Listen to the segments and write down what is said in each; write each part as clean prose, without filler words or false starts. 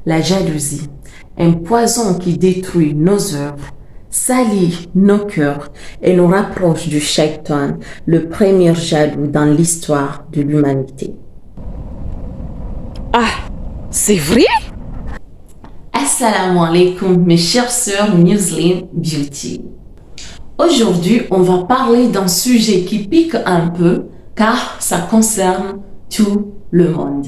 la jalousie, un poison qui détruit nos œuvres, salit nos cœurs et nous rapproche du Shaitan, le premier jaloux dans l'histoire de l'humanité. Ah, c'est vrai? Assalamu alaikum mes chères sœurs Muslim Beauty. Aujourd'hui, on va parler d'un sujet qui pique un peu car ça concerne tout le monde.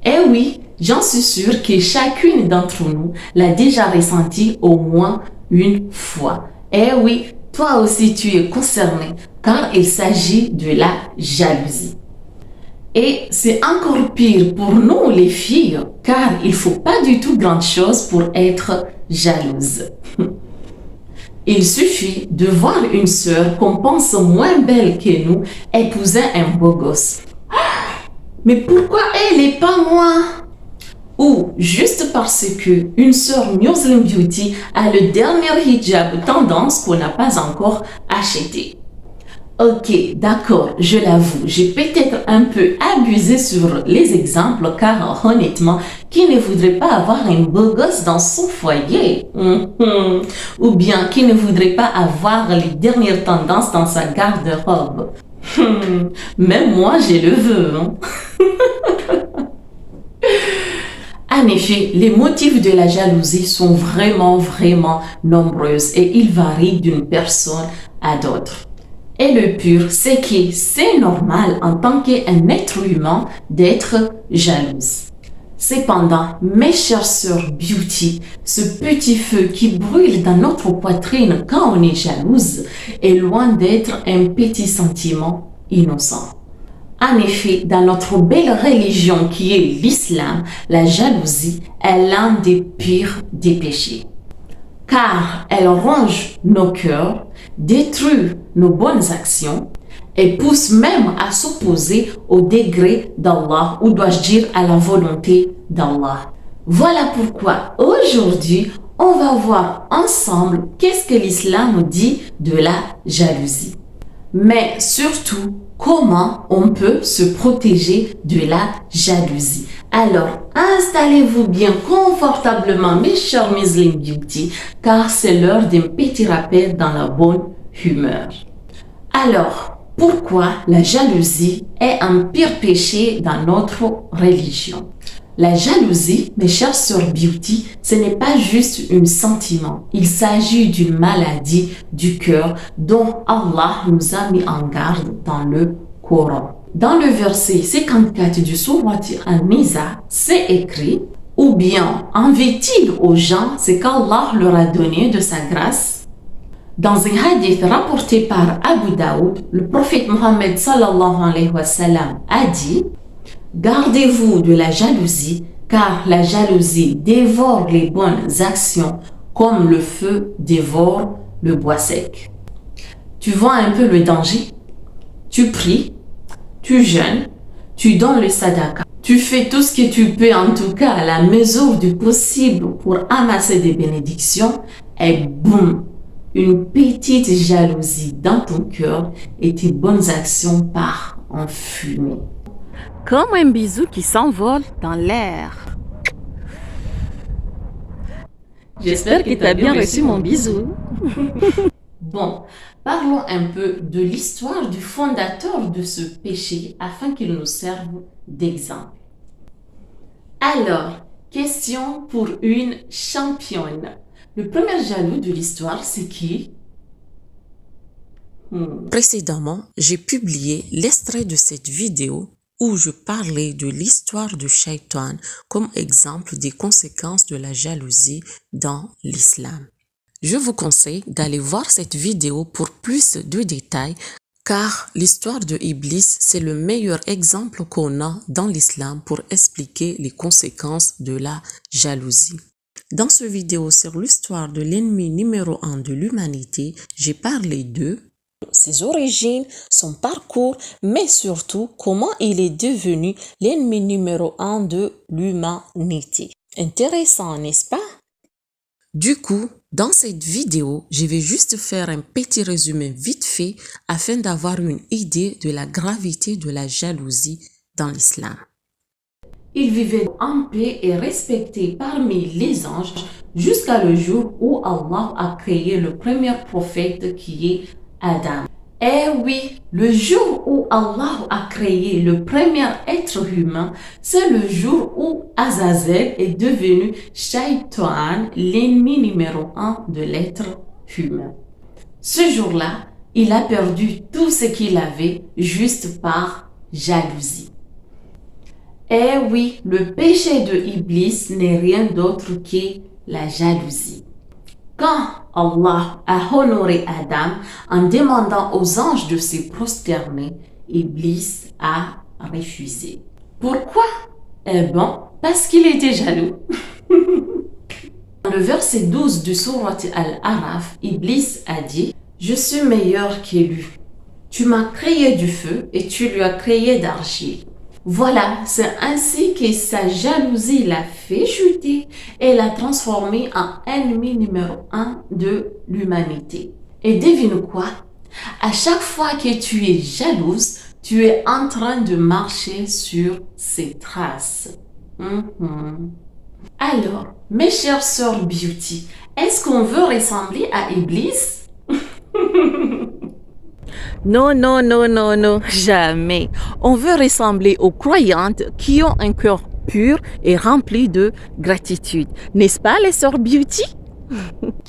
Et oui, j'en suis sûre que chacune d'entre nous l'a déjà ressenti au moins une fois. Et oui, toi aussi tu es concerné car il s'agit de la jalousie. Et c'est encore pire pour nous les filles car il ne faut pas du tout grand chose pour être jalouse. Il suffit de voir une sœur qu'on pense moins belle que nous épouser un beau gosse. Mais pourquoi elle et pas moi? Ou juste parce que une sœur Muslim Beauty a le dernier hijab tendance qu'on n'a pas encore acheté. Ok, d'accord, je l'avoue, j'ai peut-être un peu abusé sur les exemples car honnêtement, qui ne voudrait pas avoir un beau gosse dans son foyer? Ou bien qui ne voudrait pas avoir les dernières tendances dans sa garde-robe? Même moi, je le veux. En effet, les motifs de la jalousie sont vraiment nombreux et ils varient d'une personne à l'autre. Et le pire, c'est que c'est normal en tant qu'un être humain d'être jalouse. Cependant, mes chères sœurs Beauty, ce petit feu qui brûle dans notre poitrine quand on est jalouse est loin d'être un petit sentiment innocent. En effet, dans notre belle religion qui est l'islam, la jalousie est l'un des pires des péchés. Car elle ronge nos cœurs, détruit nos bonnes actions et pousse même à s'opposer au degré d'Allah, ou dois-je dire à la volonté d'Allah. Voilà pourquoi aujourd'hui, on va voir ensemble qu'est-ce que l'islam dit de la jalousie. Mais surtout, comment on peut se protéger de la jalousie. Alors, installez-vous bien confortablement, mes chers Muslim Beauty, car c'est l'heure d'un petit rappel dans la bonne humeur. Alors, pourquoi la jalousie est un pire péché dans notre religion? La jalousie, mes chères sœurs Beauty, ce n'est pas juste un sentiment. Il s'agit d'une maladie du cœur dont Allah nous a mis en garde dans le Coran. Dans le verset 54 du Sourate An-Nisa, c'est écrit « Ou bien envie-t-il aux gens ce qu'Allah leur a donné de sa grâce ?» Dans un hadith rapporté par Abu Daoud, le prophète Mohammed sallallahu alayhi wa sallam a dit « Gardez-vous de la jalousie, car la jalousie dévore les bonnes actions comme le feu dévore le bois sec. » Tu vois un peu le danger? Tu pries, tu jeûnes, tu donnes le sadaqa, tu fais tout ce que tu peux en tout cas à la mesure du possible pour amasser des bénédictions et boum, une petite jalousie dans ton cœur et tes bonnes actions partent en fumée. Comme un bisou qui s'envole dans l'air. J'espère que tu as bien reçu mon bisou. Bon, parlons un peu de l'histoire du fondateur de ce péché afin qu'il nous serve d'exemple. Alors, question pour une championne. Le premier jaloux de l'histoire, c'est qui? Précédemment, j'ai publié l'extrait de cette vidéo où je parlais de l'histoire du Shaitan comme exemple des conséquences de la jalousie dans l'islam. Je vous conseille d'aller voir cette vidéo pour plus de détails car l'histoire de Iblis, c'est le meilleur exemple qu'on a dans l'islam pour expliquer les conséquences de la jalousie. Dans cette vidéo sur l'histoire de l'ennemi numéro 1 de l'humanité, j'ai parlé de ses origines, son parcours, mais surtout comment il est devenu l'ennemi numéro 1 de l'humanité. Intéressant, n'est-ce pas? Du coup, dans cette vidéo, je vais juste faire un petit résumé vite fait afin d'avoir une idée de la gravité de la jalousie dans l'islam. Ils vivaient en paix et respectés parmi les anges jusqu'à le jour où Allah a créé le premier prophète qui est Adam. Eh oui, le jour où Allah a créé le premier être humain, c'est le jour où Azazel est devenu Shaitan, l'ennemi numéro 1 de l'être humain. Ce jour-là, il a perdu tout ce qu'il avait juste par jalousie. Eh oui, le péché de Iblis n'est rien d'autre que la jalousie. Quand Allah a honoré Adam en demandant aux anges de se prosterner, Iblis a refusé. Pourquoi? Eh bien, parce qu'il était jaloux. Dans le verset 12 du sourate Al-Araf, Iblis a dit « Je suis meilleur qu'Élu. Tu m'as créé du feu et tu lui as créé d'argile. » Voilà, c'est ainsi que sa jalousie l'a fait chuter et l'a transformé en ennemi numéro 1 de l'humanité. Et devine quoi? À chaque fois que tu es jalouse, tu es en train de marcher sur ses traces. Alors, mes chères sœurs Beauty, est-ce qu'on veut ressembler à Iblis? Non, non, non, non, non, jamais. On veut ressembler aux croyantes qui ont un cœur pur et rempli de gratitude. N'est-ce pas, les sœurs Beauty?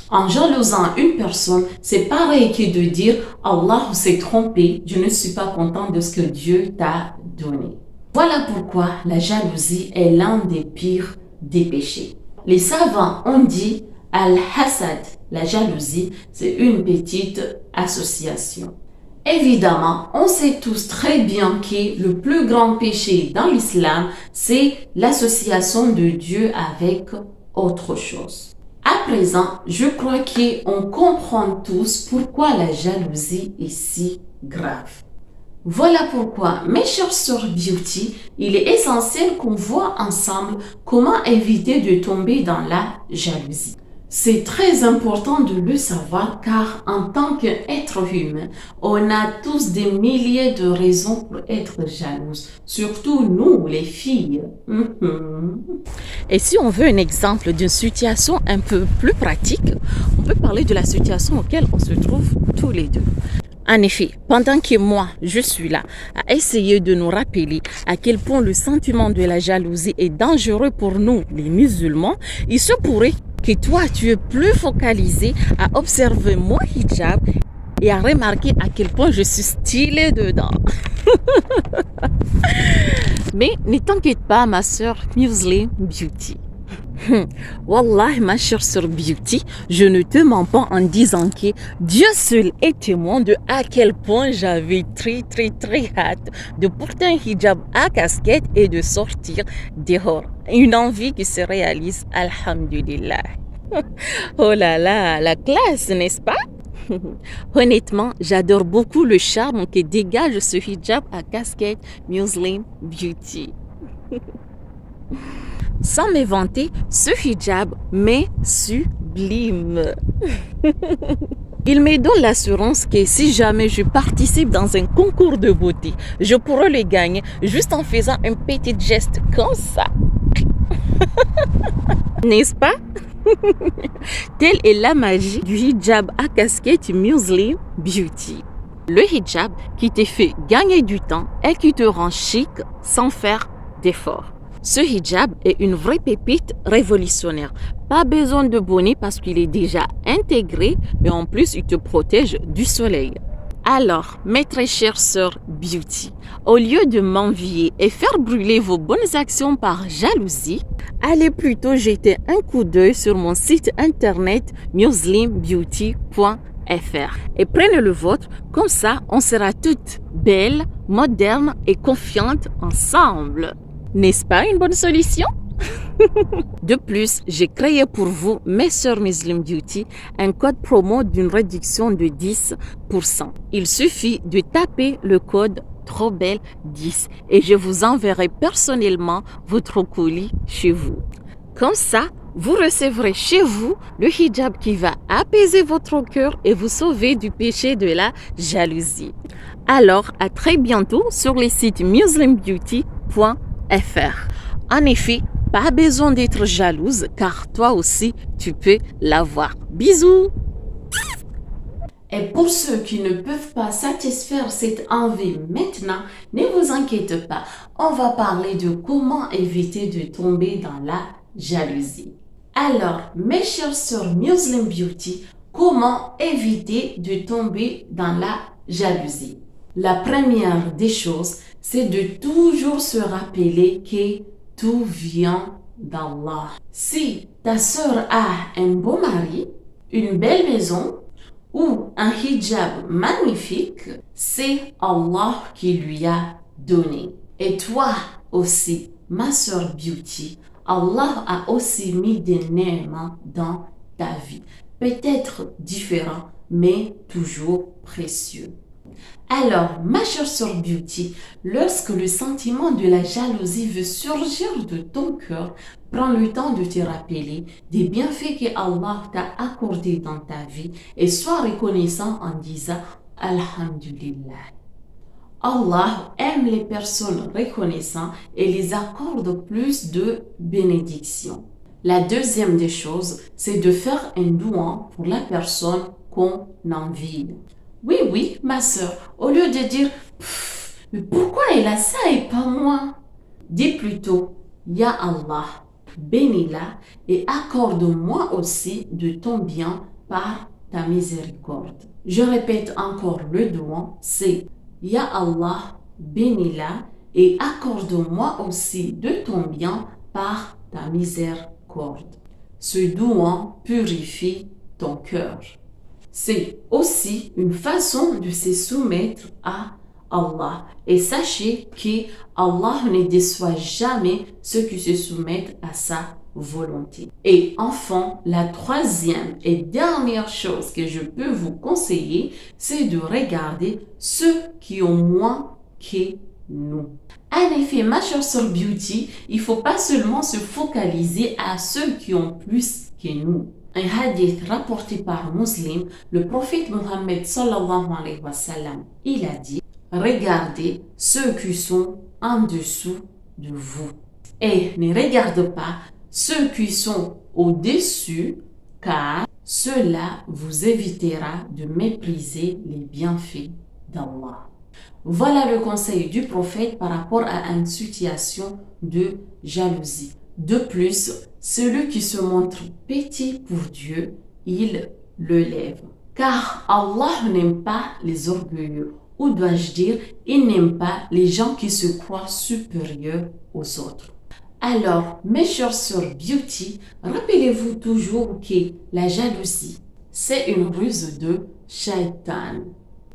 En jalousant une personne, c'est pareil que de dire « Allah s'est trompé, je ne suis pas content de ce que Dieu t'a donné ». Voilà pourquoi la jalousie est l'un des pires des péchés. Les savants ont dit « Al-Hasad », la jalousie, c'est une petite association. Évidemment, on sait tous très bien que le plus grand péché dans l'islam, c'est l'association de Dieu avec autre chose. À présent, je crois qu'on comprend tous pourquoi la jalousie est si grave. Voilà pourquoi, mes chères sœurs Beauty, il est essentiel qu'on voit ensemble comment éviter de tomber dans la jalousie. C'est très important de le savoir car en tant qu'être humain, on a tous des milliers de raisons pour être jalouses, surtout nous les filles. Et si on veut un exemple d'une situation un peu plus pratique, on peut parler de la situation auquel on se trouve tous les deux. En effet, pendant que moi, je suis là à essayer de nous rappeler à quel point le sentiment de la jalousie est dangereux pour nous, les musulmans, il se pourrait que toi, tu es plus focalisé à observer mon hijab et à remarquer à quel point je suis stylée dedans. Mais ne t'inquiète pas, ma sœur Muslim Beauty. Wallah, ma chère sœur Beauty, je ne te mens pas en disant que Dieu seul est témoin de à quel point j'avais très hâte de porter un hijab à casquette et de sortir dehors. Une envie qui se réalise, alhamdulillah. Oh là là, la classe, n'est-ce pas? Honnêtement, j'adore beaucoup le charme que dégage ce hijab à casquette Muslim Beauty. Sans me vanter, ce hijab m'est sublime. Il me donne l'assurance que si jamais je participe dans un concours de beauté, je pourrai le gagner juste en faisant un petit geste comme ça. N'est-ce pas? Telle est la magie du hijab à casquette Muslim Beauty. Le hijab qui te fait gagner du temps et qui te rend chic sans faire d'effort. Ce hijab est une vraie pépite révolutionnaire. Pas besoin de bonnet parce qu'il est déjà intégré, mais en plus il te protège du soleil. Alors, mes très chères sœurs Beauty, au lieu de m'envier et faire brûler vos bonnes actions par jalousie, allez plutôt jeter un coup d'œil sur mon site internet muslimbeauty.fr et prenez le vôtre, comme ça on sera toutes belles, modernes et confiantes ensemble. N'est-ce pas une bonne solution? De plus, j'ai créé pour vous, mes sœurs Muslim Beauty, un code promo d'une réduction de 10%. Il suffit de taper le code TROBBELLE10 et je vous enverrai personnellement votre colis chez vous. Comme ça, vous recevrez chez vous le hijab qui va apaiser votre cœur et vous sauver du péché de la jalousie. Alors, à très bientôt sur le site muslimbeauty.fr. En effet, pas besoin d'être jalouse car toi aussi, tu peux l'avoir. Bisous! Et pour ceux qui ne peuvent pas satisfaire cette envie maintenant, ne vous inquiétez pas. On va parler de comment éviter de tomber dans la jalousie. Alors, mes chères sœurs Muslim Beauty, comment éviter de tomber dans la jalousie? La première des choses, c'est de toujours se rappeler que tout vient d'Allah. Si ta sœur a un beau mari, une belle maison, ou un hijab magnifique, c'est Allah qui lui a donné. Et toi aussi, ma sœur Beauty, Allah a aussi mis des ni'mas dans ta vie. Peut-être différents, mais toujours précieux. Alors, ma chère sœur Beauty, lorsque le sentiment de la jalousie veut surgir de ton cœur, prends le temps de te rappeler des bienfaits que Allah t'a accordés dans ta vie et sois reconnaissant en disant Alhamdulillah. Allah aime les personnes reconnaissantes et les accorde plus de bénédictions. La deuxième des choses, c'est de faire un doua pour la personne qu'on envie. Oui, ma sœur, au lieu de dire « Mais pourquoi elle a ça et pas moi ?» Dis plutôt « Ya Allah, bénis-la et accorde-moi aussi de ton bien par ta miséricorde. » Je répète encore le doua, c'est « Ya Allah, bénis-la et accorde-moi aussi de ton bien par ta miséricorde. » Ce doua purifie ton cœur. C'est aussi une façon de se soumettre à Allah. Et sachez que Allah ne déçoit jamais ceux qui se soumettent à sa volonté. Et enfin, la troisième et dernière chose que je peux vous conseiller, c'est de regarder ceux qui ont moins que nous. En effet, ma chère sœur Beauty, il ne faut pas seulement se focaliser à ceux qui ont plus que nous. Un hadith rapporté par Muslim, le prophète Mohammed sallallahu alayhi wa sallam, il a dit « Regardez ceux qui sont en dessous de vous et ne regardez pas ceux qui sont au-dessus car cela vous évitera de mépriser les bienfaits d'Allah. » Voilà le conseil du prophète par rapport à une situation de jalousie. De plus, celui qui se montre petit pour Dieu, il le lève. Car Allah n'aime pas les orgueilleux, ou dois-je dire, il n'aime pas les gens qui se croient supérieurs aux autres. Alors, mes chères sœurs Beauty, rappelez-vous toujours que la jalousie, c'est une ruse de Shaitan.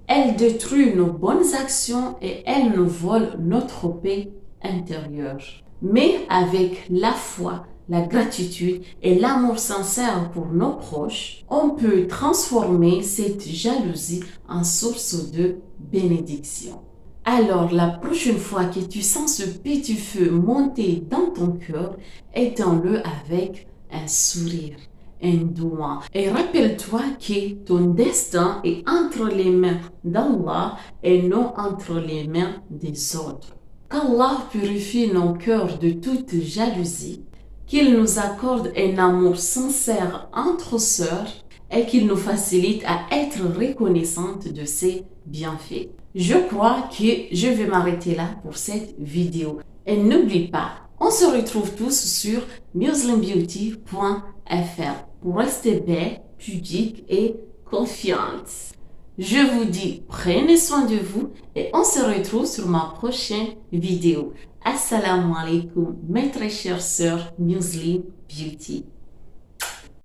Elle détruit nos bonnes actions et elle nous vole notre paix intérieure. Mais avec la foi, la gratitude et l'amour sincère pour nos proches, on peut transformer cette jalousie en source de bénédiction. Alors, la prochaine fois que tu sens ce petit feu monter dans ton cœur, éteins-le avec un sourire, un doigt. Et rappelle-toi que ton destin est entre les mains d'Allah et non entre les mains des autres. Qu'Allah purifie nos cœurs de toute jalousie, qu'il nous accorde un amour sincère entre sœurs et qu'il nous facilite à être reconnaissantes de ses bienfaits. Je crois que je vais m'arrêter là pour cette vidéo. Et n'oublie pas, on se retrouve tous sur muslimbeauty.fr pour rester belle, pudique et confiante. Je vous dis, prenez soin de vous et on se retrouve sur ma prochaine vidéo. Assalamu alaikum, mes très chères sœurs Muslim Beauty.